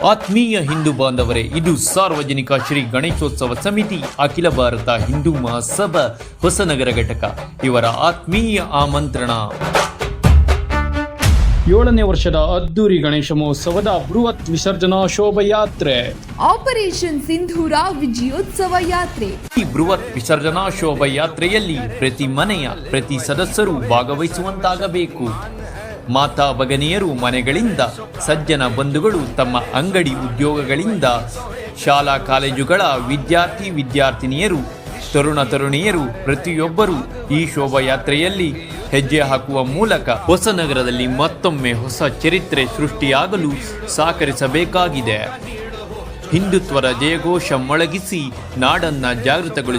ಆತ್ಮೀಯ ಹಿಂದೂ ಬಾಂಧವರೇ, ಇದು ಸಾರ್ವಜನಿಕ ಶ್ರೀ ಗಣೇಶೋತ್ಸವ ಸಮಿತಿ ಅಖಿಲ ಭಾರತ ಹಿಂದೂ ಮಹಾಸಭಾ ಹೊಸನಗರ ಘಟಕ ಇವರ ಆತ್ಮೀಯ ಆಮಂತ್ರಣ. 7ನೇ ವರ್ಷದ ಅದ್ದೂರಿ ಗಣೇಶ ಮಹೋತ್ಸವದ ಬೃಹತ್ ವಿಸರ್ಜನಾ ಶೋಭಾಯಾತ್ರೆ, ಆಪರೇಷನ್ ಸಿಂಧೂರ ವಿಜಯೋತ್ಸವ ಯಾತ್ರೆ. ಈ ಬೃಹತ್ ವಿಸರ್ಜನಾ ಶೋಭಾಯಾತ್ರೆಯಲ್ಲಿ ಪ್ರತಿ ಮನೆಯ ಪ್ರತಿ ಸದಸ್ಯರು ಭಾಗವಹಿಸುವಂತಾಗಬೇಕು. ಮಾತಾ ಭಗಿನಿಯರು ಮನೆಗಳಿಂದ, ಸಜ್ಜನ ಬಂಧುಗಳು ತಮ್ಮ ಅಂಗಡಿ ಉದ್ಯೋಗಗಳಿಂದ, ಶಾಲಾ ಕಾಲೇಜುಗಳ ವಿದ್ಯಾರ್ಥಿ ವಿದ್ಯಾರ್ಥಿನಿಯರು, ತರುಣ ತರುಣಿಯರು ಪ್ರತಿಯೊಬ್ಬರೂ ಈ ಶೋಭಾಯಾತ್ರೆಯಲ್ಲಿ ಹೆಜ್ಜೆ ಹಾಕುವ ಮೂಲಕ ಹೊಸನಗರದಲ್ಲಿ ಮತ್ತೊಮ್ಮೆ ಹೊಸ ಚರಿತ್ರೆ ಸೃಷ್ಟಿಯಾಗಲು ಸಹಕರಿಸಬೇಕಾಗಿದೆ. ಹಿಂದುತ್ವದ ಜಯಘೋಷ ಮೊಳಗಿಸಿ ನಾಡನ್ನ ಜಾಗೃತಗೊಳಿಸಿ